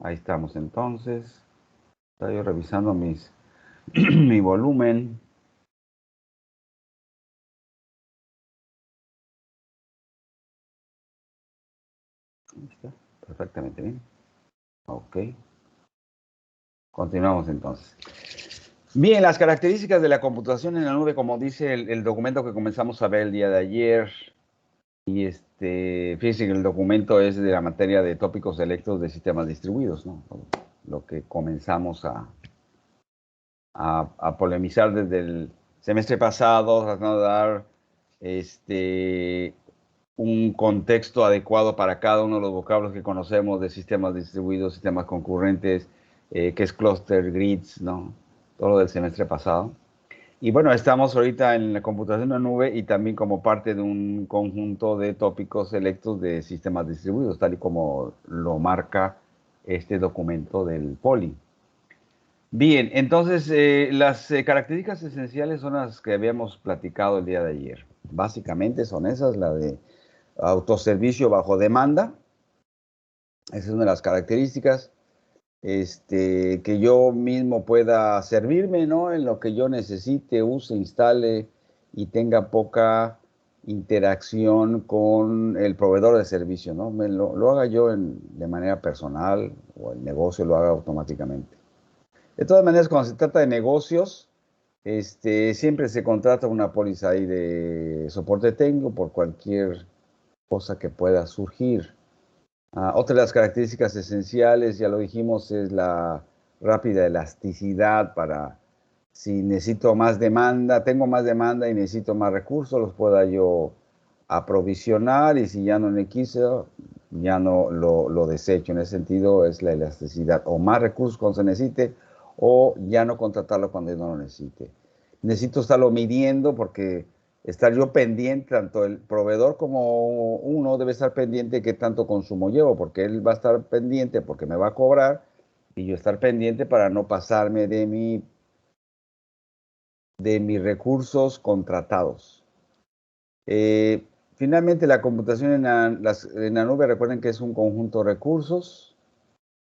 Ahí estamos entonces. Estoy yo revisando mi volumen. Ahí está, perfectamente bien. Ok. Continuamos entonces. Bien, las características de la computación en la nube, como dice el documento que comenzamos a ver el día de ayer. Y fíjense que el documento es de la materia de tópicos selectos de sistemas distribuidos, ¿no? Lo que comenzamos a polemizar desde el semestre pasado, tratando de dar un contexto adecuado para cada uno de los vocablos que conocemos de sistemas distribuidos, sistemas concurrentes, que es cluster, grids, ¿no? Todo lo del semestre pasado. Y bueno, estamos ahorita en la computación en la nube y también como parte de un conjunto de tópicos selectos de sistemas distribuidos, tal y como lo marca este documento del POLI. Bien, entonces las características esenciales son las que habíamos platicado el día de ayer. Básicamente son esas, la de autoservicio bajo demanda. Esa es una de las características. Que yo mismo pueda servirme, ¿no? En lo que yo necesite, use, instale y tenga poca interacción con el proveedor de servicio, ¿no? Lo haga yo de manera personal o el negocio lo haga automáticamente. De todas maneras, cuando se trata de negocios, siempre se contrata una póliza ahí de soporte técnico por cualquier cosa que pueda surgir. Otra de las características esenciales, ya lo dijimos, es la rápida elasticidad para si necesito más demanda, tengo más demanda y necesito más recursos, los pueda yo aprovisionar y si ya no le quiso, ya no lo desecho. En ese sentido es la elasticidad, o más recursos cuando se necesite o ya no contratarlo cuando no lo necesite. Necesito estarlo midiendo porque estar yo pendiente, tanto el proveedor como uno debe estar pendiente de qué tanto consumo llevo, porque él va a estar pendiente porque me va a cobrar y yo estar pendiente para no pasarme de mis recursos contratados. Finalmente, la computación en la nube, recuerden que es un conjunto de recursos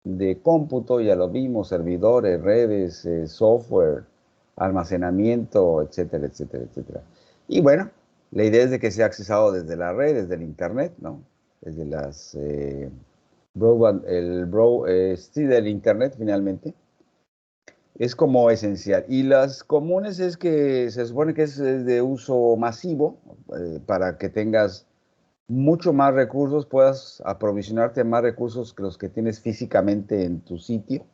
de cómputo, ya lo vimos, servidores, redes, software, almacenamiento, etcétera, etcétera, etcétera. Y bueno, la idea es de que sea accesado desde la red, desde el internet, ¿no? Desde las broadband, sí, del internet finalmente. Es como esencial. Y las comunes es que se supone que es de uso masivo, para que tengas mucho más recursos, puedas aprovisionarte más recursos que los que tienes físicamente en tu sitio.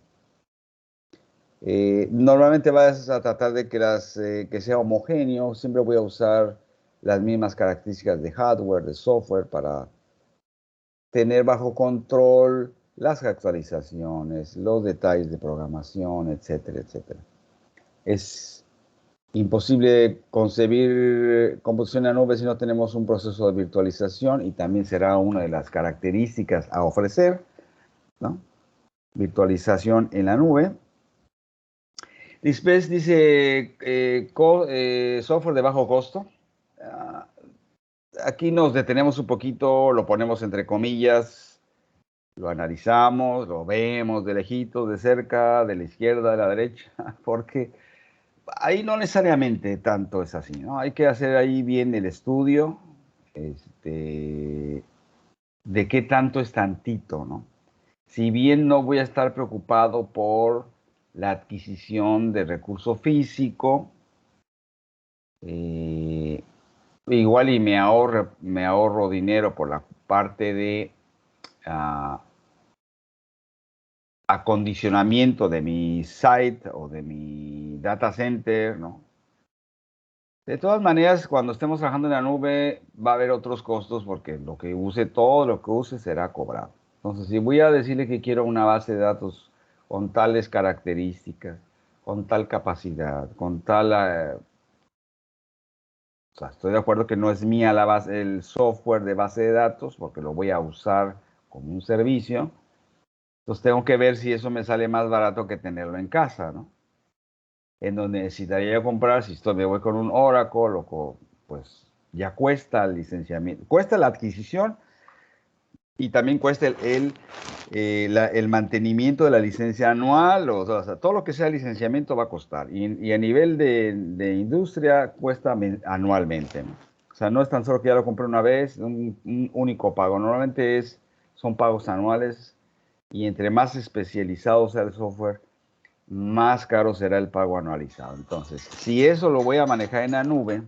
Normalmente vas a tratar de que sea homogéneo, siempre voy a usar las mismas características de hardware, de software, para tener bajo control las actualizaciones, los detalles de programación, etcétera, etcétera. Es imposible concebir computación en la nube si no tenemos un proceso de virtualización y también será una de las características a ofrecer, ¿no? Virtualización en la nube. Después dice software de bajo costo. Ah, Aquí nos detenemos un poquito, lo ponemos entre comillas, lo analizamos, lo vemos de lejitos, de cerca, de la izquierda, de la derecha, porque ahí no necesariamente tanto es así, ¿no? Hay que hacer ahí bien el estudio, de qué tanto es tantito, ¿no? Si bien no voy a estar preocupado por la adquisición de recurso físico, eh, igual y me ahorro dinero por la parte de ah, acondicionamiento de mi site o de mi data center, ¿no? De todas maneras, cuando estemos trabajando en la nube, va a haber otros costos porque todo lo que use será cobrado. Entonces, si voy a decirle que quiero una base de datos con tales características, con tal capacidad, con tal... o sea, estoy de acuerdo que no es mía el software de base de datos porque lo voy a usar como un servicio. Entonces, tengo que ver si eso me sale más barato que tenerlo en casa, ¿no? En donde necesitaría yo comprar, si me voy con un Oracle, pues ya cuesta el licenciamiento, cuesta la adquisición y también cuesta el mantenimiento de la licencia anual, o sea, todo lo que sea licenciamiento va a costar. Y a nivel de industria cuesta anualmente, ¿no? O sea, no es tan solo que ya lo compré una vez, un único pago. Normalmente son pagos anuales y entre más especializado sea el software, más caro será el pago anualizado. Entonces, si eso lo voy a manejar en la nube,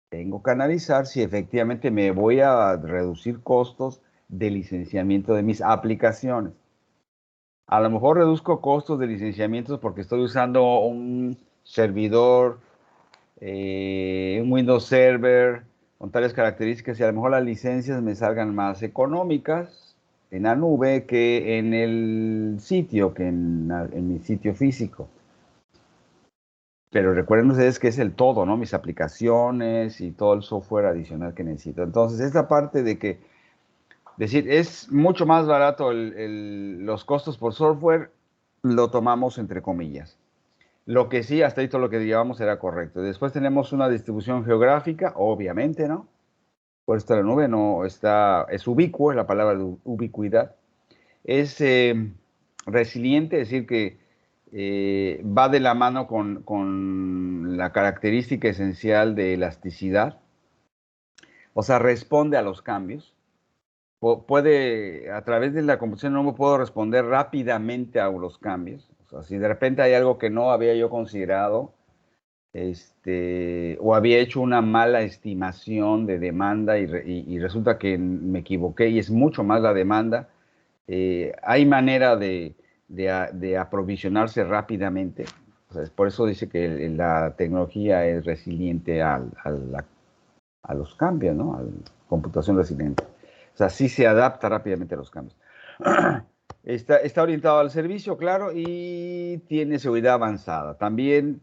tengo que analizar si efectivamente me voy a reducir costos de licenciamiento de mis aplicaciones. A lo mejor reduzco costos de licenciamientos porque estoy usando un servidor, un Windows Server con tales características y a lo mejor las licencias me salgan más económicas en la nube que en el sitio, que en mi sitio físico. Pero recuerden ustedes que es el todo, ¿no? Mis aplicaciones y todo el software adicional que necesito. Entonces, esta parte de que decir, es mucho más barato los costos por software, lo tomamos entre comillas. Lo que sí, hasta ahí todo lo que llevamos era correcto. Después tenemos una distribución geográfica, obviamente, ¿no? Por esto la nube no está, es ubicuo, es la palabra de ubicuidad. Es resiliente, es decir, que va de la mano con la característica esencial de elasticidad. O sea, responde a los cambios. Puede, a través de la computación no me puedo responder rápidamente a los cambios. O sea, si de repente hay algo que no había yo considerado, o había hecho una mala estimación de demanda y resulta que me equivoqué y es mucho más la demanda, hay manera de aprovisionarse rápidamente. O sea, por eso dice que la tecnología es resiliente a los cambios, ¿no? A la computación resiliente. O sea, sí se adapta rápidamente a los cambios. Está orientado al servicio, claro, y tiene seguridad avanzada. También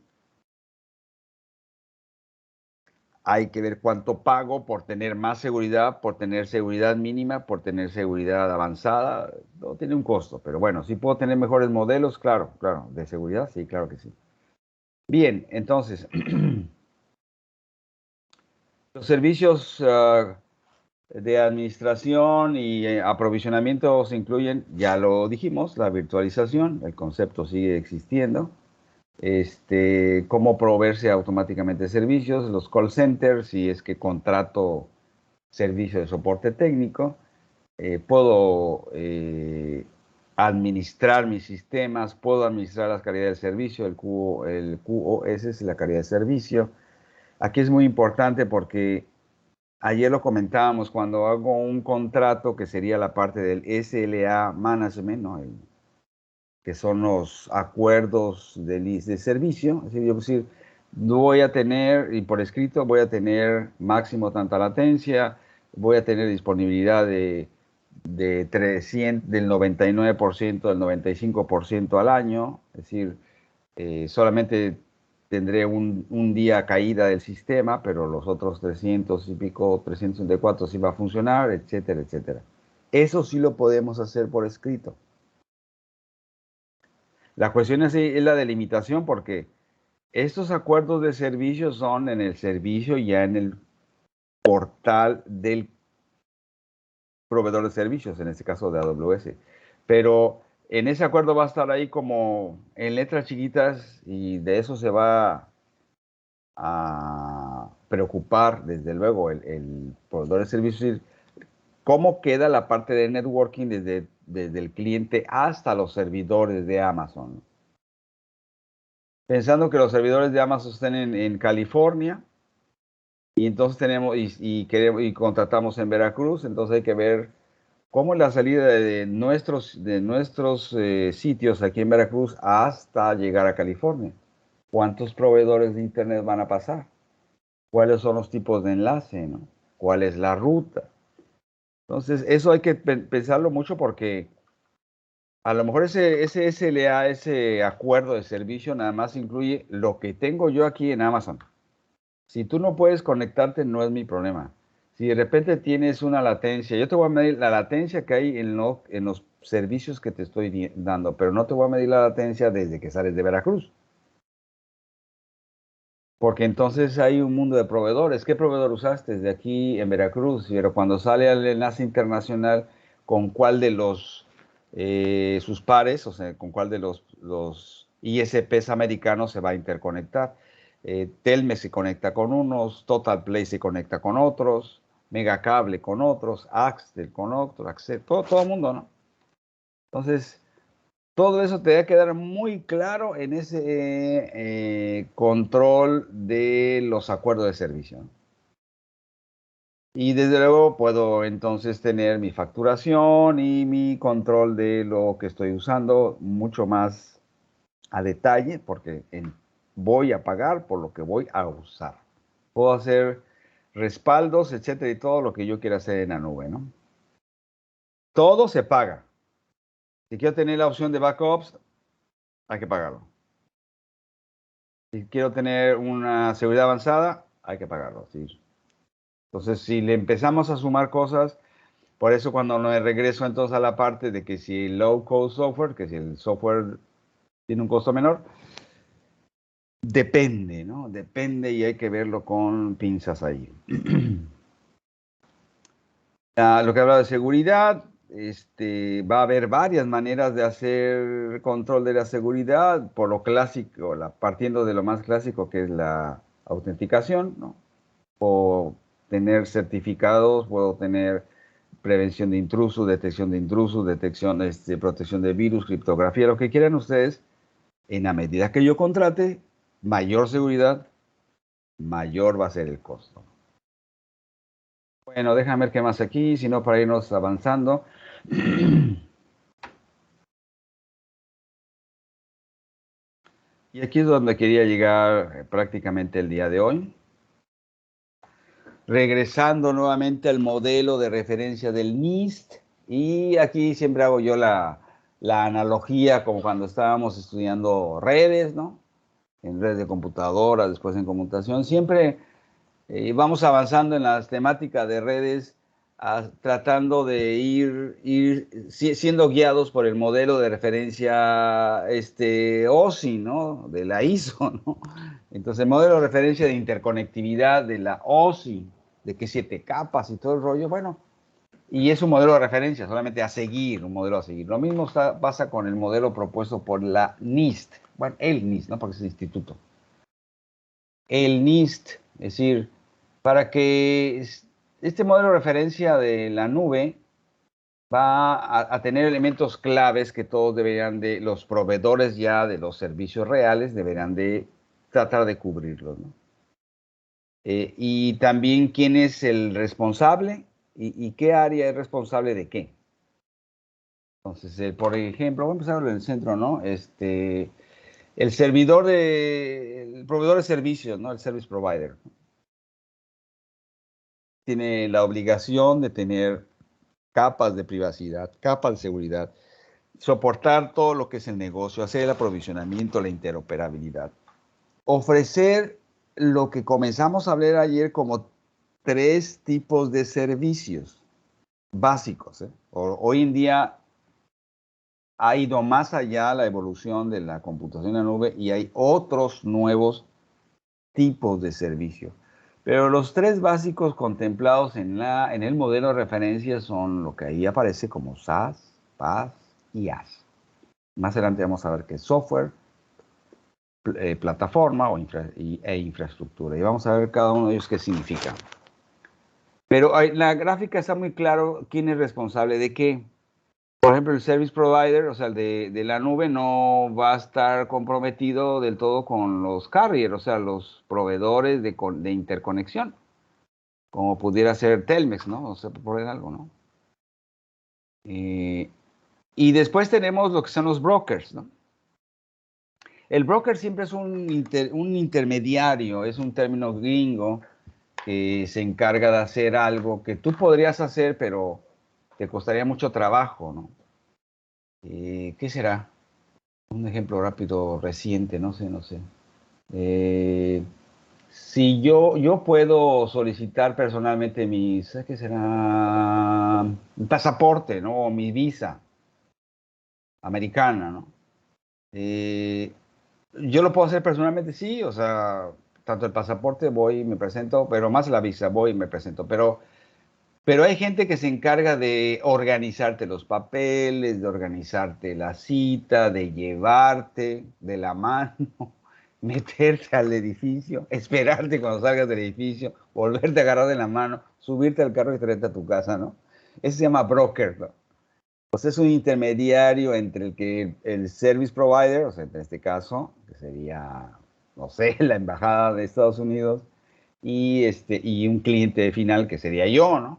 hay que ver cuánto pago por tener más seguridad, por tener seguridad mínima, por tener seguridad avanzada. No tiene un costo, pero bueno, si puedo tener mejores modelos, claro, claro, de seguridad, sí, claro que sí. Bien, entonces, los servicios de administración y aprovisionamiento se incluyen, ya lo dijimos, la virtualización, el concepto sigue existiendo. Cómo proveerse automáticamente servicios, los call centers, si es que contrato servicio de soporte técnico, puedo administrar mis sistemas, puedo administrar las calidades de servicio, el QoS es la calidad de servicio. Aquí es muy importante porque ayer lo comentábamos, cuando hago un contrato que sería la parte del SLA Management, ¿no? Que son los acuerdos de servicio, es decir, yo decir, voy a tener, y por escrito, voy a tener máximo tanta latencia, voy a tener disponibilidad de 300, del 99%, del 95% al año, es decir, solamente tendré un día caída del sistema, pero los otros 300 y pico, 364 sí va a funcionar, etcétera, etcétera. Eso sí lo podemos hacer por escrito. La cuestión es la delimitación porque estos acuerdos de servicio son en el servicio, ya en el portal del proveedor de servicios, en este caso de AWS. Pero en ese acuerdo va a estar ahí como en letras chiquitas y de eso se va a preocupar, desde luego, el proveedor de servicios. ¿Cómo queda la parte de networking desde el cliente hasta los servidores de Amazon? Pensando que los servidores de Amazon estén en California y entonces tenemos y contratamos en Veracruz, entonces hay que ver cómo es la salida de nuestros sitios aquí en Veracruz hasta llegar a California. ¿Cuántos proveedores de internet van a pasar? ¿Cuáles son los tipos de enlace, no? ¿Cuál es la ruta? Entonces, eso hay que pensarlo mucho porque a lo mejor ese SLA, ese acuerdo de servicio, nada más incluye lo que tengo yo aquí en Amazon. Si tú no puedes conectarte, no es mi problema. Si de repente tienes una latencia, yo te voy a medir la latencia que hay en los servicios que te estoy dando, pero no te voy a medir la latencia desde que sales de Veracruz. Porque entonces hay un mundo de proveedores. ¿Qué proveedor usaste desde aquí en Veracruz? Pero cuando sale al enlace internacional, ¿con cuál de los sus pares, o sea, con cuál de los ISPs americanos se va a interconectar. Telmex se conecta con unos, Total Play se conecta con otros, Megacable con otros, Axtel con otros, Access, todo el mundo, ¿no? Entonces, todo eso te debe quedar muy claro en ese control de los acuerdos de servicio, ¿no? Y desde luego puedo entonces tener mi facturación y mi control de lo que estoy usando mucho más a detalle, porque voy a pagar por lo que voy a usar. Puedo hacer respaldos, etcétera, y todo lo que yo quiera hacer en la nube, ¿no? Todo se paga. Si quiero tener la opción de backups, hay que pagarlo. Si quiero tener una seguridad avanzada, hay que pagarlo, sí. Entonces, si le empezamos a sumar cosas, por eso cuando me regreso entonces a la parte de que si el low cost software, que si el software tiene un costo menor, depende, ¿no? Depende y hay que verlo con pinzas ahí. Lo que hablaba de seguridad, va a haber varias maneras de hacer control de la seguridad, por lo clásico, partiendo de lo más clásico que es la autenticación, ¿no? O tener certificados, puedo tener prevención de intrusos, detección, protección de virus, criptografía, lo que quieran ustedes. En la medida que yo contrate, mayor seguridad, mayor va a ser el costo. Bueno, déjame ver qué más aquí, si no para irnos avanzando. Y aquí es donde quería llegar prácticamente el día de hoy. Regresando nuevamente al modelo de referencia del NIST. Y aquí siempre hago yo la analogía como cuando estábamos estudiando redes, ¿no? En redes de computadoras, después en computación. Siempre vamos avanzando en las temáticas de redes, tratando de ir siendo guiados por el modelo de referencia OSI, ¿no? De la ISO, ¿no? Entonces, el modelo de referencia de interconectividad de la OSI, de que 7 capas y todo el rollo, bueno, y es un modelo de referencia, solamente a seguir, un modelo a seguir. Lo mismo pasa con el modelo propuesto por la NIST, bueno, el NIST, ¿no? Porque es el instituto. El NIST, es decir, para que este modelo de referencia de la nube va a tener elementos claves que todos deberían los proveedores ya de los servicios reales deberán de tratar de cubrirlos, ¿no? Y también quién es el responsable y qué área es responsable de qué. Entonces, por ejemplo, voy a empezar en el centro, ¿no? El el proveedor de servicios, ¿no? El service provider tiene la obligación de tener capas de privacidad, capas de seguridad, soportar todo lo que es el negocio, hacer el aprovisionamiento, la interoperabilidad, ofrecer lo que comenzamos a hablar ayer como 3 tipos de servicios básicos, ¿eh? Hoy en día ha ido más allá la evolución de la computación en la nube y hay otros nuevos tipos de servicio. Pero los 3 básicos contemplados en el modelo de referencia son lo que ahí aparece como SaaS, PaaS y IaaS. Más adelante vamos a ver qué es software, plataforma e infraestructura. Y vamos a ver cada uno de ellos qué significa. Pero la gráfica está muy claro quién es responsable de qué. Por ejemplo, el service provider, o sea, el de la nube, no va a estar comprometido del todo con los carriers, o sea, los proveedores de interconexión, como pudiera ser Telmex, ¿no? O sea, por poner algo, ¿no? Y después tenemos lo que son los brokers, ¿no? El broker siempre es un intermediario, es un término gringo que se encarga de hacer algo que tú podrías hacer, pero te costaría mucho trabajo, ¿no? ¿Qué será? Un ejemplo rápido, reciente, no sé. Eh, si yo puedo solicitar personalmente ¿qué será? Mi pasaporte, ¿no? O mi visa americana, ¿no? Eh, yo lo puedo hacer personalmente, sí, o sea, tanto el pasaporte voy y me presento, pero más la visa voy y me presento. Pero Pero hay gente que se encarga de organizarte los papeles, de organizarte la cita, de llevarte de la mano, meterte al edificio, esperarte cuando salgas del edificio, volverte a agarrar de la mano, subirte al carro y traerte a tu casa, ¿no? Eso se llama broker, ¿no? Pues es un intermediario entre el que el service provider, o sea, en este caso, que sería, no sé, la embajada de Estados Unidos, y un cliente final que sería yo, ¿no?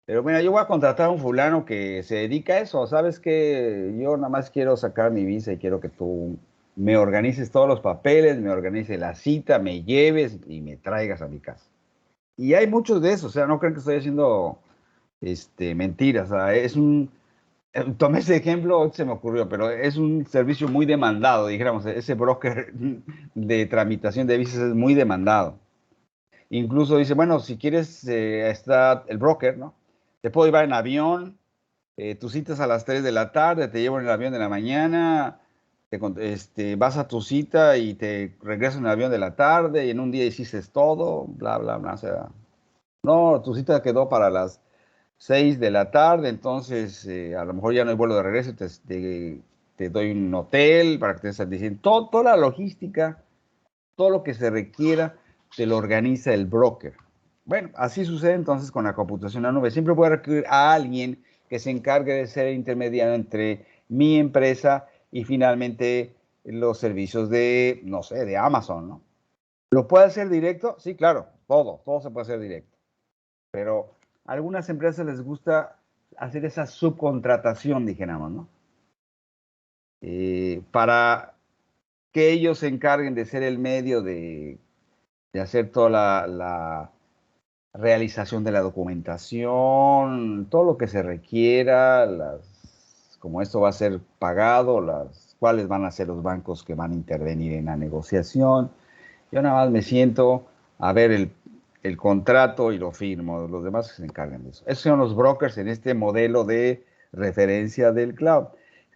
Pero mira, yo voy a contratar a un fulano que se dedica a eso. ¿Sabes qué? Yo nada más quiero sacar mi visa y quiero que tú me organices todos los papeles, me organices la cita, me lleves y me traigas a mi casa. Y hay muchos de esos, o sea, no creen que estoy haciendo mentiras. O sea, tomé ese ejemplo, hoy se me ocurrió, pero es un servicio muy demandado, dijéramos, ese broker de tramitación de visas es muy demandado. Incluso dice, bueno, si quieres, está el broker, ¿no? Te puedo llevar en avión, tu cita es a las 3 de la tarde, te llevo en el avión de la mañana, vas a tu cita y te regresas en el avión de la tarde y en un día hiciste todo, bla, bla, bla. O sea, no, tu cita quedó para las 6 de la tarde, entonces a lo mejor ya no hay vuelo de regreso, te doy un hotel para que te estés diciendo, toda la logística, todo lo que se requiera, te lo organiza el broker. Bueno, así sucede entonces con la computación en la nube. Siempre voy a recurrir a alguien que se encargue de ser intermediario entre mi empresa y finalmente los servicios de, no sé, de Amazon, ¿no? ¿Lo puede hacer directo? Sí, claro, todo se puede hacer directo. Pero a algunas empresas les gusta hacer esa subcontratación, dijéramos, ¿no? Para que ellos se encarguen de ser el medio de hacer toda la realización de la documentación, todo lo que se requiera, como esto va a ser pagado, cuáles van a ser los bancos que van a intervenir en la negociación. Yo nada más me siento a ver el contrato y lo firmo, los demás que se encargan de eso. Esos son los brokers en este modelo de referencia del cloud.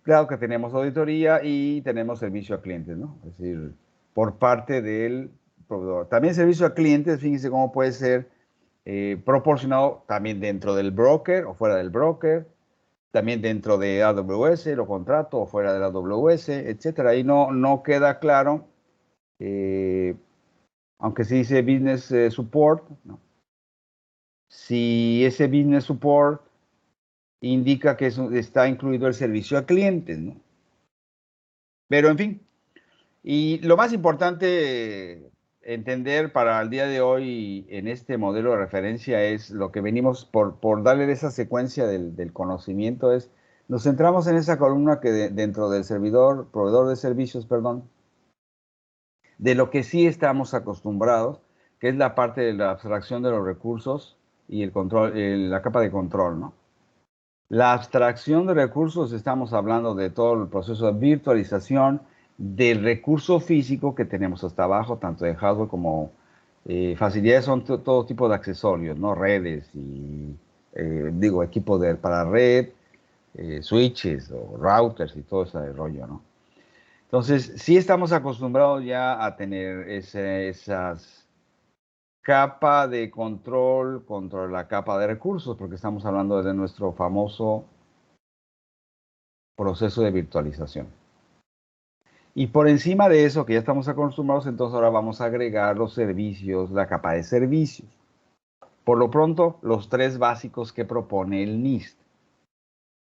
Claro que tenemos auditoría y tenemos servicio a clientes, ¿no? Es decir, por parte del proveedor. También servicio a clientes, fíjense cómo puede ser proporcionado también dentro del broker o fuera del broker, también dentro de AWS, lo contrato o fuera de la AWS, etcétera. Ahí no queda claro, eh, aunque se dice business support, ¿no? Si ese business support indica que está incluido el servicio a clientes, ¿no? Pero en fin, y lo más importante entender para el día de hoy en este modelo de referencia es lo que venimos por darle esa secuencia del conocimiento es, nos centramos en esa columna que dentro del servidor, proveedor de servicios, perdón, de lo que sí estamos acostumbrados, que es la parte de la abstracción de los recursos y el control, la capa de control, ¿no? La abstracción de recursos, estamos hablando de todo el proceso de virtualización del recurso físico que tenemos hasta abajo, tanto de hardware como facilidades, son todo tipo de accesorios, ¿no? Redes y, equipos para red, switches o routers y todo ese rollo, ¿no? Entonces, sí estamos acostumbrados ya a tener esas capa de control contra la capa de recursos, porque estamos hablando de nuestro famoso proceso de virtualización. Y por encima de eso, que ya estamos acostumbrados, entonces ahora vamos a agregar los servicios, la capa de servicios. Por lo pronto, los tres básicos que propone el NIST.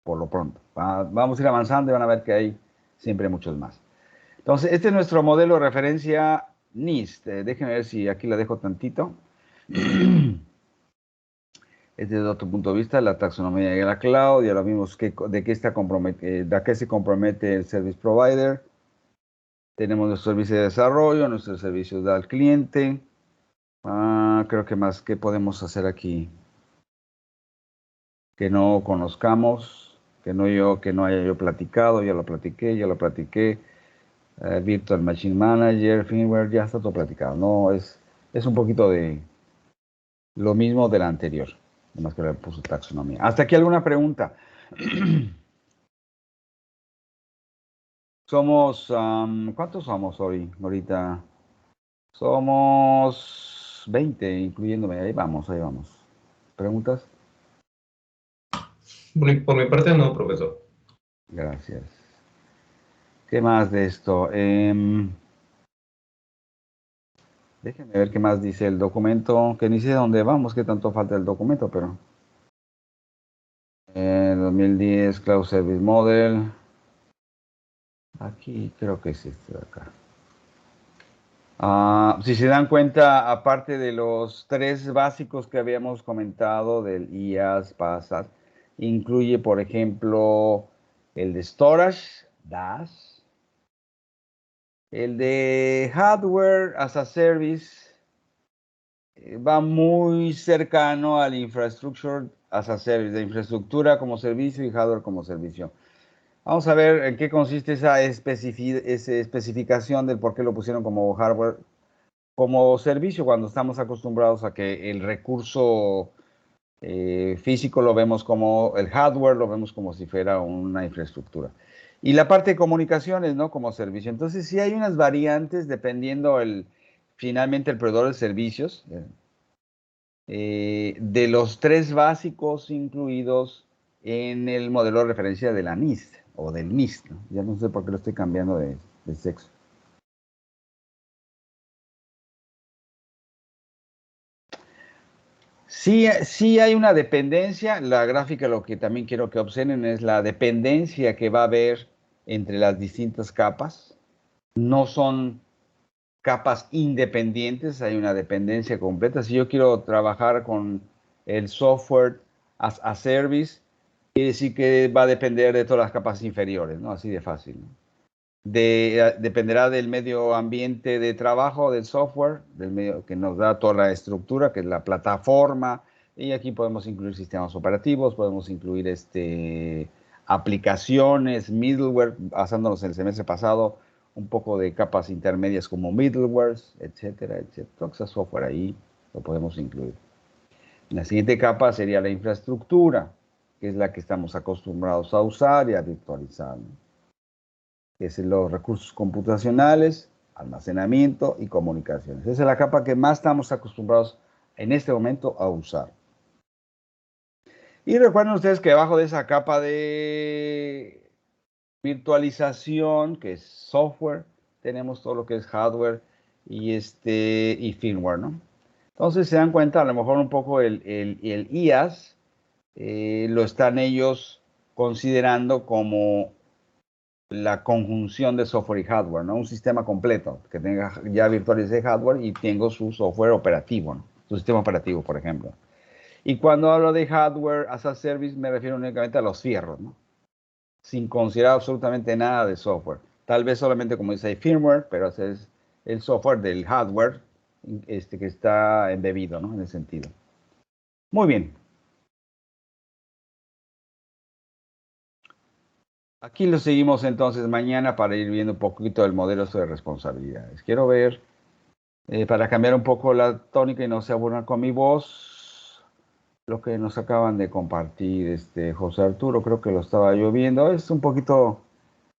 Por lo pronto. Vamos a ir avanzando y van a ver que hay siempre muchos más. Entonces, este es nuestro modelo de referencia NIST. Déjenme ver si aquí la dejo tantito. Desde otro punto de vista, la taxonomía de la cloud, ya lo vimos de qué se compromete el service provider. Tenemos nuestro servicio de desarrollo, nuestros servicios al cliente. Creo que más, ¿qué podemos hacer aquí? Que no conozcamos, que no haya yo platicado, ya lo platiqué. Virtual Machine Manager, firmware, ya está todo platicado. No, es un poquito de lo mismo de la anterior, nomás que le puse taxonomía. ¿Hasta aquí alguna pregunta? ¿Cuántos somos hoy, ahorita? Somos 20, incluyéndome. Ahí vamos. ¿Preguntas? Por mi parte no, profesor. Gracias. ¿Qué más de esto? Déjenme ver qué más dice el documento, que ni sé dónde vamos, qué tanto falta el documento, pero 2010 Cloud Service Model. Aquí creo que es este de acá. Si se dan cuenta, aparte de los tres básicos que habíamos comentado del IaaS, PaaS, incluye, por ejemplo, el de Storage, DAS, el de Hardware as a Service, va muy cercano al Infrastructure as a Service, de infraestructura como servicio y hardware como servicio. Vamos a ver en qué consiste esa especificación del por qué lo pusieron como hardware como servicio cuando estamos acostumbrados a que el recurso físico lo vemos como el hardware, lo vemos como si fuera una infraestructura. Y la parte de comunicaciones, ¿no? Como servicio. Entonces, sí hay unas variantes dependiendo finalmente el proveedor de servicios, de los tres básicos incluidos en el modelo de referencia de la NIST o del NIST, ¿no? Ya no sé por qué lo estoy cambiando de sexo. Sí, sí hay una dependencia. La gráfica lo que también quiero que observen es la dependencia que va a haber entre las distintas capas. No son capas independientes, hay una dependencia completa. Si yo quiero trabajar con el software as a service, quiere decir que va a depender de todas las capas inferiores, ¿no? Así de fácil, ¿no? Dependerá del medio ambiente de trabajo del software, del medio que nos da toda la estructura, que es la plataforma, y aquí podemos incluir sistemas operativos, podemos incluir aplicaciones, middleware, basándonos en el semestre pasado, un poco de capas intermedias como middlewares, etcétera, etcétera. Todo ese software ahí lo podemos incluir. La siguiente capa sería la infraestructura, que es la que estamos acostumbrados a usar y a virtualizar, ¿no? Que es los recursos computacionales, almacenamiento y comunicaciones. Esa es la capa que más estamos acostumbrados en este momento a usar. Y recuerden ustedes que debajo de esa capa de virtualización, que es software, tenemos todo lo que es hardware y firmware, ¿no? Entonces se dan cuenta, a lo mejor un poco el IaaS lo están ellos considerando como la conjunción de software y hardware, ¿no? Un sistema completo que tenga ya virtualicé hardware y tengo su software operativo, ¿no? Su sistema operativo, por ejemplo. Y cuando hablo de hardware as a service me refiero únicamente a los fierros, ¿no? Sin considerar absolutamente nada de software. Tal vez solamente como dice firmware, pero ese es el software del hardware que está embebido, ¿no? En ese sentido. Muy bien. Aquí lo seguimos entonces mañana para ir viendo un poquito del modelo de responsabilidades. Quiero ver, para cambiar un poco la tónica y no se aburran con mi voz, lo que nos acaban de compartir José Arturo, creo que lo estaba yo viendo. Es un poquito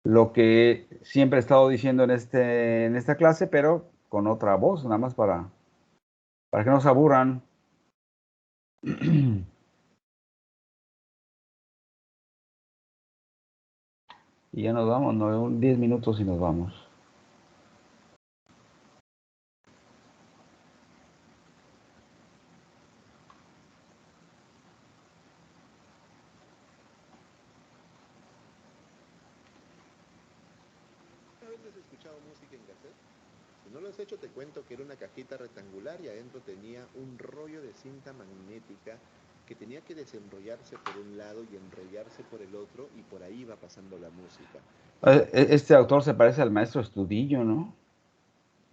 lo que siempre he estado diciendo en esta clase, pero con otra voz, nada más para que no se aburran. Y ya nos vamos, ¿no? 10 minutos y nos vamos. ¿Alguna vez has escuchado música en cassette? Si no lo has hecho, te cuento que era una cajita rectangular y adentro tenía un rollo de cinta magnética que tenía que desenrollarse por un lado y enrollarse por el otro y por ahí iba pasando la música. Este autor se parece al maestro Estudillo, ¿no?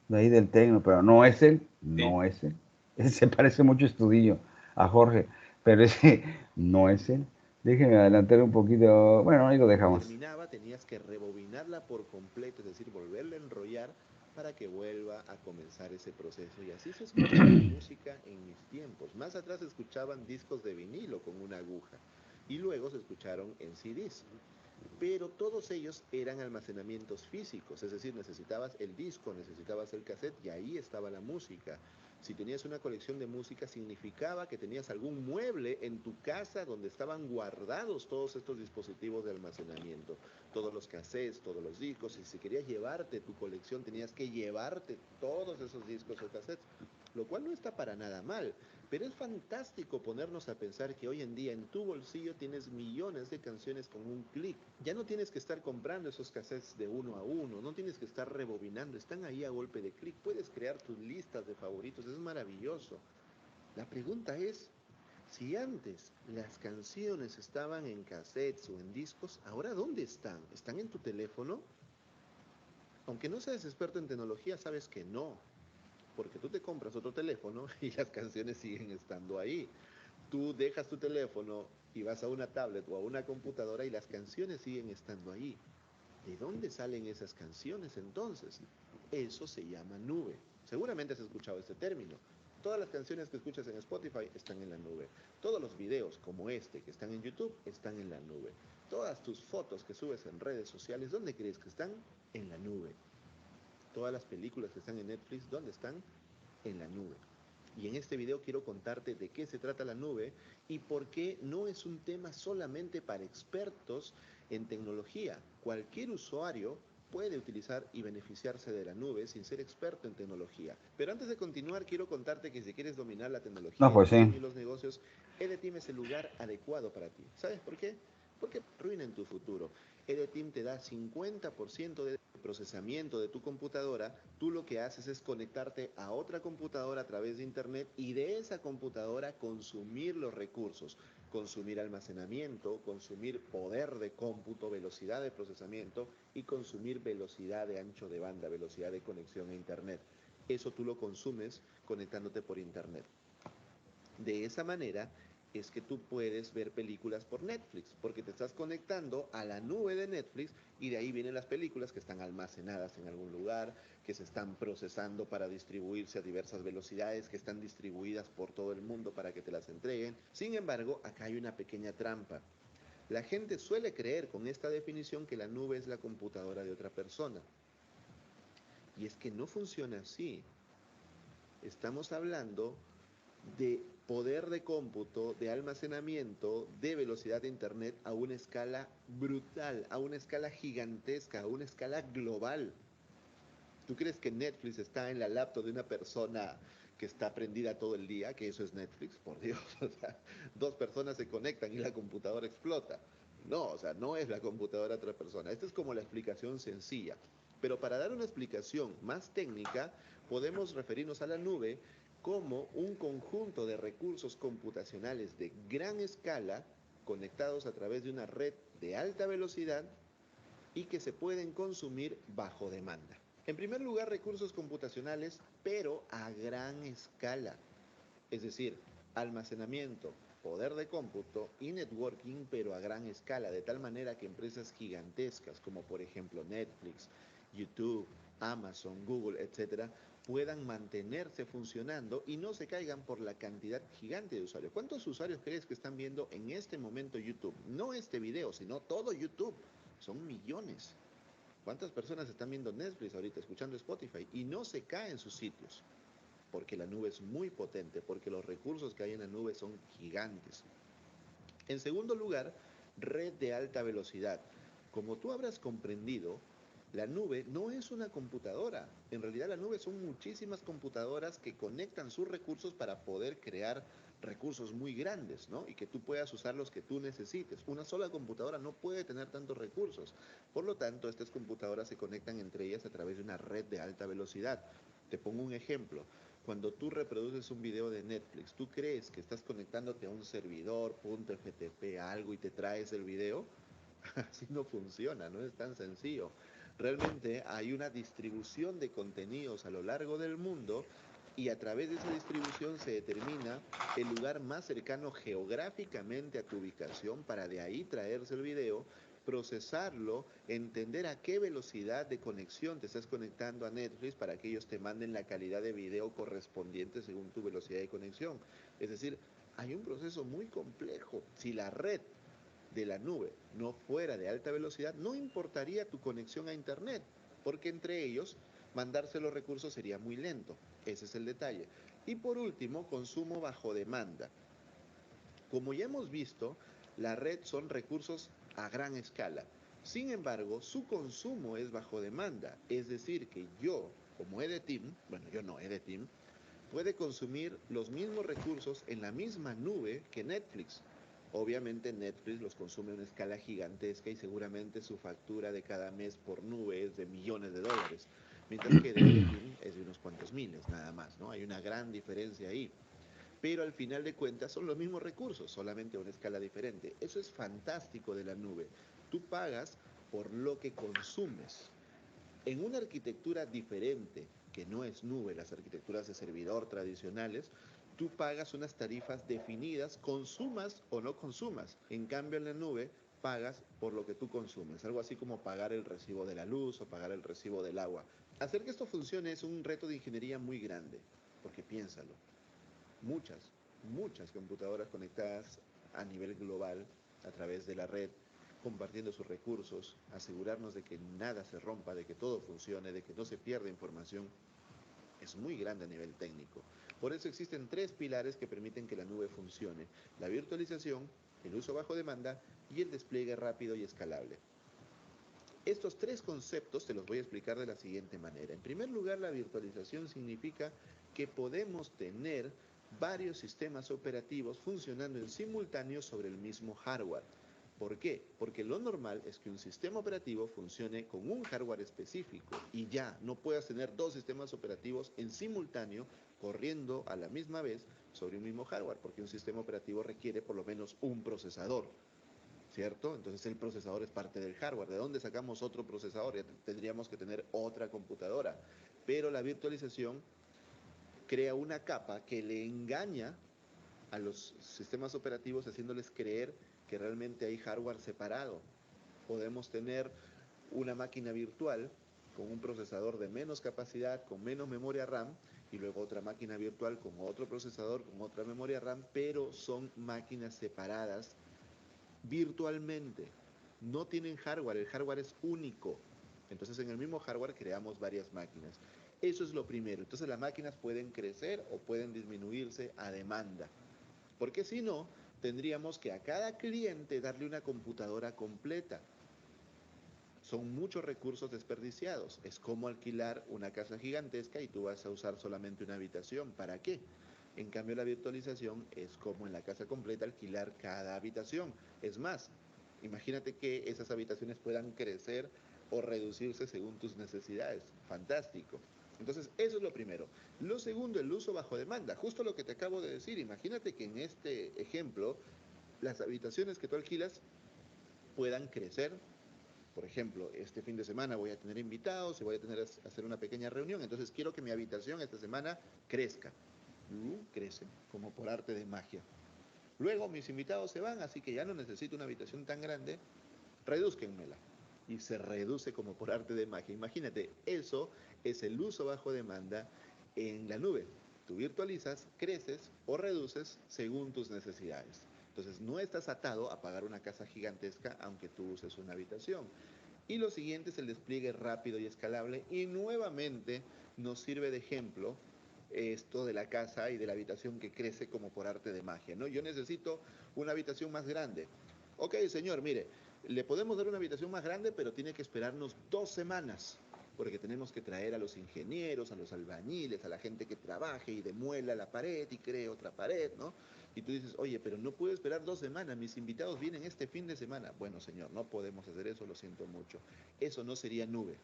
De ahí del Tecno, pero no es él, Sí. no es él. Ese se parece mucho a Estudillo, a Jorge, pero ese no es él. Déjenme adelantar un poquito. Bueno, ahí lo dejamos. Terminaba, tenías que rebobinarla por completo, es decir, volverla a enrollar para que vuelva a comenzar ese proceso. Y así se escuchaba la música en mis tiempos. Más atrás se escuchaban discos de vinilo con una aguja y luego se escucharon en CDs. Pero todos ellos eran almacenamientos físicos, es decir, necesitabas el disco, necesitabas el cassette y ahí estaba la música. Si tenías una colección de música, significaba que tenías algún mueble en tu casa donde estaban guardados todos estos dispositivos de almacenamiento, todos los cassettes, todos los discos, y si querías llevarte tu colección, tenías que llevarte todos esos discos o cassettes, lo cual no está para nada mal, pero es fantástico ponernos a pensar que hoy en día en tu bolsillo tienes millones de canciones con un clic. Ya no tienes que estar comprando esos cassettes de uno a uno, no tienes que estar rebobinando, están ahí a golpe de clic, puedes crear tus listas de favoritos, es maravilloso. La pregunta es, si antes las canciones estaban en cassettes o en discos, ¿ahora dónde están? ¿Están en tu teléfono? Aunque no seas experto en tecnología, sabes que no, porque tú te compras otro teléfono y las canciones siguen estando ahí. Tú dejas tu teléfono y vas a una tablet o a una computadora y las canciones siguen estando ahí. ¿De dónde salen esas canciones entonces? Eso se llama nube. Seguramente has escuchado este término. Todas las canciones que escuchas en Spotify están en la nube. Todos los videos como este que están en YouTube están en la nube. Todas tus fotos que subes en redes sociales, ¿dónde crees que están? En la nube. Todas las películas que están en Netflix, ¿dónde están? En la nube. Y en este video quiero contarte de qué se trata la nube y por qué no es un tema solamente para expertos en tecnología. Cualquier usuario puede utilizar y beneficiarse de la nube sin ser experto en tecnología. Pero antes de continuar, quiero contarte que si quieres dominar la tecnología, No, el pues sí. diseño y los negocios, EDTeam es el lugar adecuado para ti. ¿Sabes por qué? Porque arruina en tu futuro. EDTeam te da 50% de procesamiento de tu computadora. Tú lo que haces es conectarte a otra computadora a través de internet y de esa computadora consumir los recursos, consumir almacenamiento, consumir poder de cómputo, velocidad de procesamiento y consumir velocidad de ancho de banda, velocidad de conexión a internet. Eso tú lo consumes conectándote por internet. De esa manera es que tú puedes ver películas por Netflix, porque te estás conectando a la nube de Netflix y de ahí vienen las películas que están almacenadas en algún lugar, que se están procesando para distribuirse a diversas velocidades, que están distribuidas por todo el mundo para que te las entreguen. Sin embargo, acá hay una pequeña trampa. La gente suele creer con esta definición que la nube es la computadora de otra persona. Y es que no funciona así. Estamos hablando de poder de cómputo, de almacenamiento, de velocidad de internet a una escala brutal, a una escala gigantesca, a una escala global. ¿Tú crees que Netflix está en la laptop de una persona que está prendida todo el día? Que eso es Netflix, por Dios. O sea, dos personas se conectan y la computadora explota. No, o sea, no es la computadora de otra persona. Esta es como la explicación sencilla. Pero para dar una explicación más técnica, podemos referirnos a la nube como un conjunto de recursos computacionales de gran escala conectados a través de una red de alta velocidad y que se pueden consumir bajo demanda. En primer lugar, recursos computacionales, pero a gran escala. Es decir, almacenamiento, poder de cómputo y networking, pero a gran escala, de tal manera que empresas gigantescas como por ejemplo Netflix, YouTube, Amazon, Google, etcétera, puedan mantenerse funcionando y no se caigan por la cantidad gigante de usuarios. ¿Cuántos usuarios crees que están viendo en este momento YouTube? No este video, sino todo YouTube. Son millones. ¿Cuántas personas están viendo Netflix ahorita, escuchando Spotify y no se caen sus sitios? Porque la nube es muy potente, porque los recursos que hay en la nube son gigantes. En segundo lugar, red de alta velocidad. Como tú habrás comprendido, la nube no es una computadora. En realidad la nube son muchísimas computadoras que conectan sus recursos para poder crear recursos muy grandes, ¿no? Y que tú puedas usar los que tú necesites. Una sola computadora no puede tener tantos recursos. Por lo tanto, estas computadoras se conectan entre ellas a través de una red de alta velocidad. Te pongo un ejemplo. Cuando tú reproduces un video de Netflix, ¿tú crees que estás conectándote a un servidor, .ftp, algo y te traes el video? Así no funciona, no es tan sencillo. Realmente hay una distribución de contenidos a lo largo del mundo y a través de esa distribución se determina el lugar más cercano geográficamente a tu ubicación para de ahí traerse el video, procesarlo, entender a qué velocidad de conexión te estás conectando a Netflix para que ellos te manden la calidad de video correspondiente según tu velocidad de conexión. Es decir, hay un proceso muy complejo. Si la red de la nube no fuera de alta velocidad, no importaría tu conexión a internet, porque entre ellos mandarse los recursos sería muy lento. Ese es el detalle. Y por último, consumo bajo demanda. Como ya hemos visto, la red son recursos a gran escala. Sin embargo, su consumo es bajo demanda. Es decir, que yo, como Edeteam, bueno, yo no, Edeteam, puede consumir los mismos recursos en la misma nube que Netflix. Obviamente Netflix los consume a una escala gigantesca y seguramente su factura de cada mes por nube es de millones de dólares, mientras que de Edeteam es de unos cuantos miles nada más, ¿no? Hay una gran diferencia ahí. Pero al final de cuentas son los mismos recursos, solamente a una escala diferente. Eso es fantástico de la nube. Tú pagas por lo que consumes. En una arquitectura diferente, que no es nube, las arquitecturas de servidor tradicionales, tú pagas unas tarifas definidas, consumas o no consumas. En cambio, en la nube pagas por lo que tú consumes, algo así como pagar el recibo de la luz o pagar el recibo del agua. Hacer que esto funcione es un reto de ingeniería muy grande, porque piénsalo, muchas computadoras conectadas a nivel global a través de la red, compartiendo sus recursos, asegurarnos de que nada se rompa, de que todo funcione, de que no se pierda información, es muy grande a nivel técnico. Por eso existen tres pilares que permiten que la nube funcione: la virtualización, el uso bajo demanda y el despliegue rápido y escalable. Estos tres conceptos te los voy a explicar de la siguiente manera. En primer lugar, la virtualización significa que podemos tener varios sistemas operativos funcionando en simultáneo sobre el mismo hardware. ¿Por qué? Porque lo normal es que un sistema operativo funcione con un hardware específico y ya no puedas tener dos sistemas operativos en simultáneo corriendo a la misma vez sobre un mismo hardware, porque un sistema operativo requiere por lo menos un procesador, ¿cierto? Entonces el procesador es parte del hardware. ¿De dónde sacamos otro procesador? Ya tendríamos que tener otra computadora. Pero la virtualización crea una capa que le engaña a los sistemas operativos haciéndoles creer que realmente hay hardware separado. Podemos tener una máquina virtual con un procesador de menos capacidad, con menos memoria RAM, y luego otra máquina virtual con otro procesador, con otra memoria RAM, pero son máquinas separadas virtualmente. No tienen hardware, el hardware es único. Entonces en el mismo hardware creamos varias máquinas. Eso es lo primero. Entonces las máquinas pueden crecer o pueden disminuirse a demanda. Porque si no, tendríamos que a cada cliente darle una computadora completa. Son muchos recursos desperdiciados. Es como alquilar una casa gigantesca y tú vas a usar solamente una habitación. ¿Para qué? En cambio, la virtualización es como en la casa completa alquilar cada habitación. Es más, imagínate que esas habitaciones puedan crecer o reducirse según tus necesidades. Fantástico. Entonces, eso es lo primero. Lo segundo, el uso bajo demanda. Justo lo que te acabo de decir. Imagínate que en este ejemplo, las habitaciones que tú alquilas puedan crecer. Por ejemplo, este fin de semana voy a tener invitados y voy a tener a hacer una pequeña reunión, entonces quiero que mi habitación esta semana crezca. Crece, como por arte de magia. Luego mis invitados se van, así que ya no necesito una habitación tan grande, redúzquenmela. Y se reduce como por arte de magia. Imagínate, eso es el uso bajo demanda en la nube. Tú virtualizas, creces o reduces según tus necesidades. Entonces no estás atado a pagar una casa gigantesca aunque tú uses una habitación. Y lo siguiente es el despliegue rápido y escalable. Y nuevamente nos sirve de ejemplo esto de la casa y de la habitación que crece como por arte de magia, ¿no? Yo necesito una habitación más grande. Ok, señor, mire, le podemos dar una habitación más grande, pero tiene que esperarnos 2 semanas, porque tenemos que traer a los ingenieros, a los albañiles, a la gente que trabaje y demuela la pared y cree otra pared, ¿no? Y tú dices, oye, pero no puedo esperar 2 semanas, mis invitados vienen este fin de semana. Bueno, señor, no podemos hacer eso, lo siento mucho. Eso no sería nube.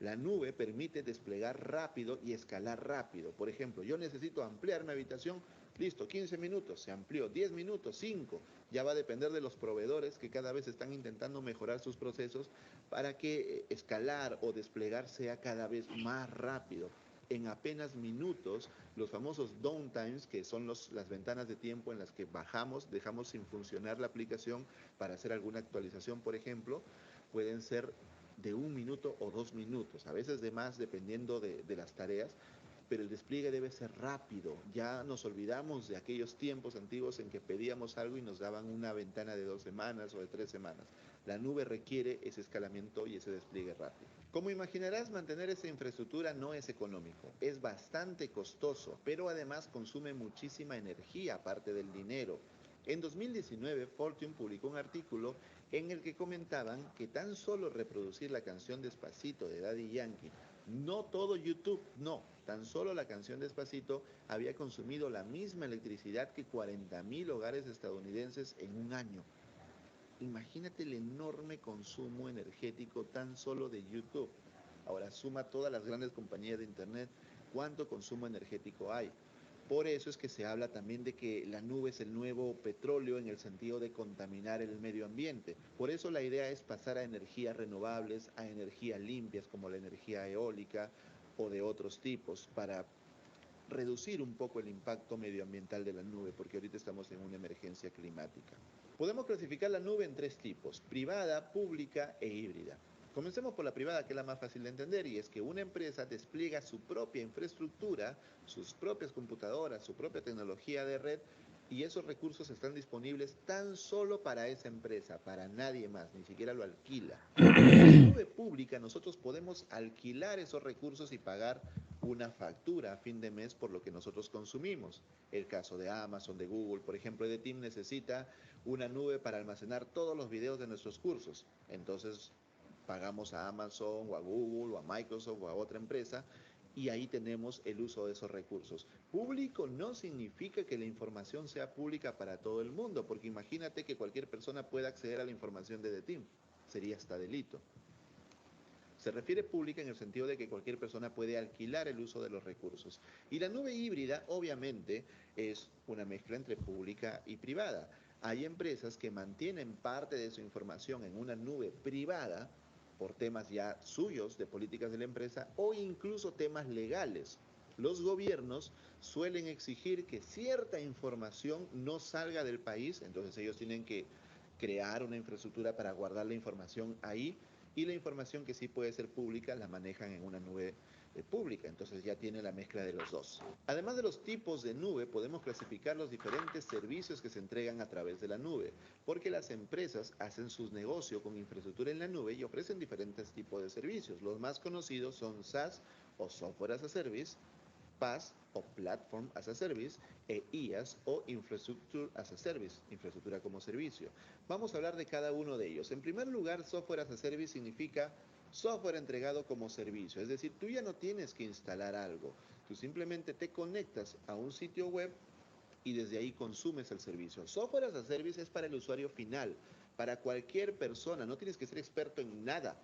La nube permite desplegar rápido y escalar rápido. Por ejemplo, yo necesito ampliar mi habitación, listo, 15 minutos, se amplió, 10 minutos, 5. Ya va a depender de los proveedores que cada vez están intentando mejorar sus procesos para que escalar o desplegar sea cada vez más rápido. En apenas minutos, los famosos downtimes, que son las ventanas de tiempo en las que bajamos, dejamos sin funcionar la aplicación para hacer alguna actualización, por ejemplo, pueden ser de 1 minuto o 2 minutos, a veces de más dependiendo de las tareas, pero el despliegue debe ser rápido. Ya nos olvidamos de aquellos tiempos antiguos en que pedíamos algo y nos daban una ventana de 2 semanas o de 3 semanas. La nube requiere ese escalamiento y ese despliegue rápido. Como imaginarás, mantener esa infraestructura no es económico, es bastante costoso, pero además consume muchísima energía aparte del dinero. En 2019, Fortune publicó un artículo en el que comentaban que tan solo reproducir la canción Despacito de Daddy Yankee, no todo YouTube, no, tan solo la canción Despacito había consumido la misma electricidad que 40.000 hogares estadounidenses en un año. Imagínate el enorme consumo energético tan solo de YouTube. Ahora suma todas las grandes compañías de Internet, cuánto consumo energético hay. Por eso es que se habla también de que la nube es el nuevo petróleo en el sentido de contaminar el medio ambiente. Por eso la idea es pasar a energías renovables, a energías limpias como la energía eólica o de otros tipos para reducir un poco el impacto medioambiental de la nube, porque ahorita estamos en una emergencia climática. Podemos clasificar la nube en tres tipos: privada, pública e híbrida. Comencemos por la privada, que es la más fácil de entender, y es que una empresa despliega su propia infraestructura, sus propias computadoras, su propia tecnología de red, y esos recursos están disponibles tan solo para esa empresa, para nadie más, ni siquiera lo alquila. En la nube pública nosotros podemos alquilar esos recursos y pagar una factura a fin de mes por lo que nosotros consumimos. El caso de Amazon, de Google, por ejemplo, EDTeam necesita una nube para almacenar todos los videos de nuestros cursos. Entonces pagamos a Amazon o a Google o a Microsoft o a otra empresa y ahí tenemos el uso de esos recursos. Público no significa que la información sea pública para todo el mundo, porque imagínate que cualquier persona pueda acceder a la información de EDTeam. Sería hasta delito. Se refiere pública en el sentido de que cualquier persona puede alquilar el uso de los recursos. Y la nube híbrida, obviamente, es una mezcla entre pública y privada. Hay empresas que mantienen parte de su información en una nube privada por temas ya suyos de políticas de la empresa o incluso temas legales. Los gobiernos suelen exigir que cierta información no salga del país, entonces ellos tienen que crear una infraestructura para guardar la información ahí, y la información que sí puede ser pública la manejan en una nube pública, entonces ya tiene la mezcla de los dos. Además de los tipos de nube, podemos clasificar los diferentes servicios que se entregan a través de la nube, porque las empresas hacen sus negocios con infraestructura en la nube y ofrecen diferentes tipos de servicios. Los más conocidos son SaaS o Software as a Service, PaaS o Platform as a Service, e IaaS o Infrastructure as a Service, infraestructura como servicio. Vamos a hablar de cada uno de ellos. En primer lugar, Software as a Service significa software entregado como servicio, es decir, tú ya no tienes que instalar algo, tú simplemente te conectas a un sitio web y desde ahí consumes el servicio. Software as a Service es para el usuario final, para cualquier persona, no tienes que ser experto en nada.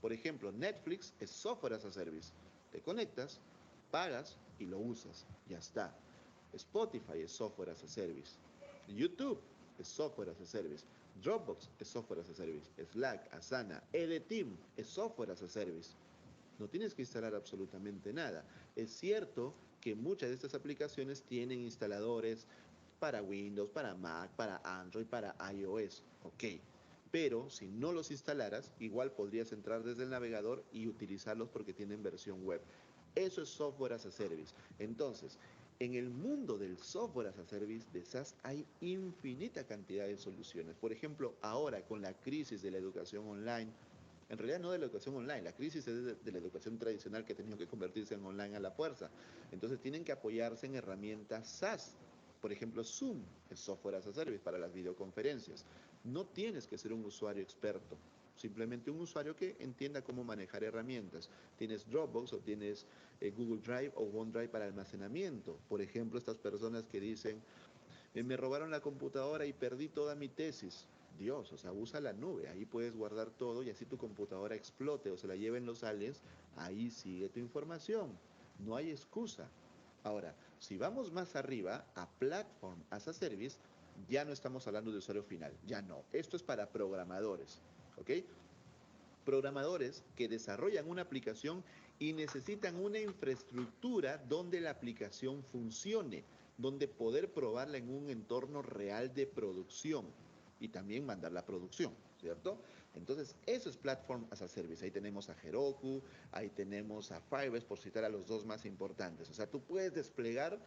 Por ejemplo, Netflix es Software as a Service. Te conectas, pagas y lo usas. Ya está. Spotify es Software as a Service. YouTube es Software as a Service. Dropbox es Software as a Service. Slack, Asana, EDTeam es Software as a Service. No tienes que instalar absolutamente nada. Es cierto que muchas de estas aplicaciones tienen instaladores para Windows, para Mac, para Android, para iOS. Ok. Pero si no los instalaras, igual podrías entrar desde el navegador y utilizarlos porque tienen versión web. Eso es Software as a Service. Entonces, en el mundo del Software as a Service de SaaS hay infinita cantidad de soluciones. Por ejemplo, ahora con la crisis de la educación online, en realidad no de la educación online, la crisis es de la educación tradicional que ha tenido que convertirse en online a la fuerza. Entonces tienen que apoyarse en herramientas SaaS. Por ejemplo, Zoom es Software as a Service para las videoconferencias. No tienes que ser un usuario experto, simplemente un usuario que entienda cómo manejar herramientas. Tienes Dropbox o tienes Google Drive o OneDrive para almacenamiento. Por ejemplo, estas personas que dicen, me robaron la computadora y perdí toda mi tesis. Dios, o sea, usa la nube, ahí puedes guardar todo y así tu computadora explote o se la lleven los aliens, ahí sigue tu información, no hay excusa. Ahora, si vamos más arriba a Platform as a Service, ya no estamos hablando de usuario final, ya no, esto es para programadores, ¿ok? Programadores que desarrollan una aplicación y necesitan una infraestructura donde la aplicación funcione, donde poder probarla en un entorno real de producción y también mandar la producción, ¿cierto? Entonces, eso es Platform as a Service. Ahí tenemos a Heroku, ahí tenemos a Firebase, por citar a los dos más importantes. O sea, tú puedes desplegar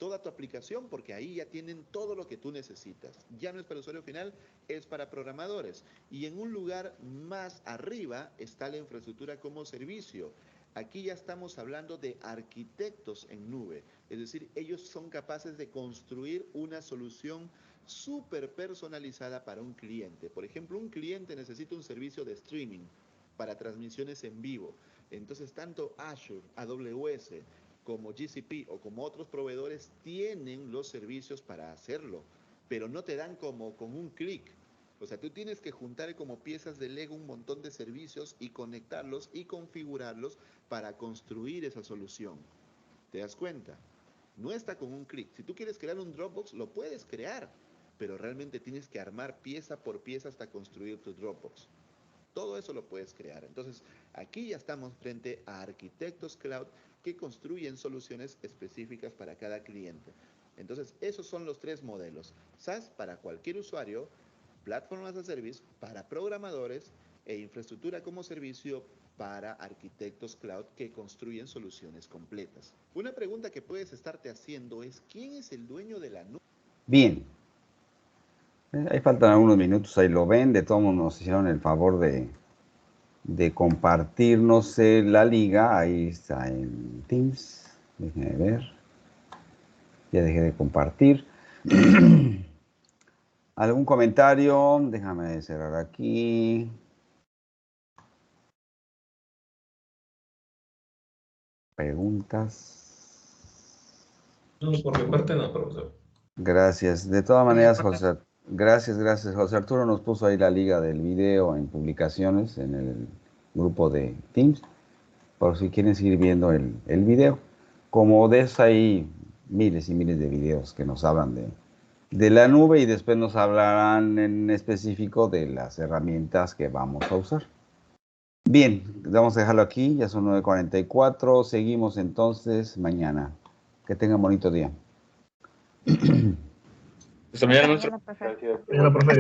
toda tu aplicación, porque ahí ya tienen todo lo que tú necesitas. Ya no es para el usuario final, es para programadores. Y en un lugar más arriba está la infraestructura como servicio. Aquí ya estamos hablando de arquitectos en nube, es decir, ellos son capaces de construir una solución súper personalizada para un cliente. Por ejemplo, un cliente necesita un servicio de streaming para transmisiones en vivo. Entonces, tanto Azure, AWS, como GCP o como otros proveedores tienen los servicios para hacerlo, pero no te dan como con un clic. O sea, tú tienes que juntar como piezas de Lego un montón de servicios y conectarlos y configurarlos para construir esa solución. ¿Te das cuenta? No está con un clic. Si tú quieres crear un Dropbox, lo puedes crear, pero realmente tienes que armar pieza por pieza hasta construir tu Dropbox. Todo eso lo puedes crear. Entonces, aquí ya estamos frente a arquitectos cloud que construyen soluciones específicas para cada cliente. Entonces, esos son los tres modelos. SaaS para cualquier usuario, Platform as a Service para programadores e infraestructura como servicio para arquitectos cloud que construyen soluciones completas. Una pregunta que puedes estarte haciendo es, ¿quién es el dueño de la nube? Bien. Ahí faltan algunos minutos, ahí lo ven. De todos modos nos hicieron el favor de compartirnos la liga. Ahí está en Teams. Déjenme ver. Ya dejé de compartir. ¿Algún comentario? Déjame cerrar aquí. ¿Preguntas? No, por mi parte no, profesor. Gracias. De todas maneras, José, gracias. José Arturo nos puso ahí la liga del video en publicaciones en el grupo de Teams, por si quieren seguir viendo el video. Como de eso hay miles y miles de videos que nos hablan de la nube y después nos hablarán en específico de las herramientas que vamos a usar. Bien, vamos a dejarlo aquí, ya son 9:44, seguimos entonces mañana. Que tengan bonito día. Hasta mañana, maestro. Mañana, profe. Gracias.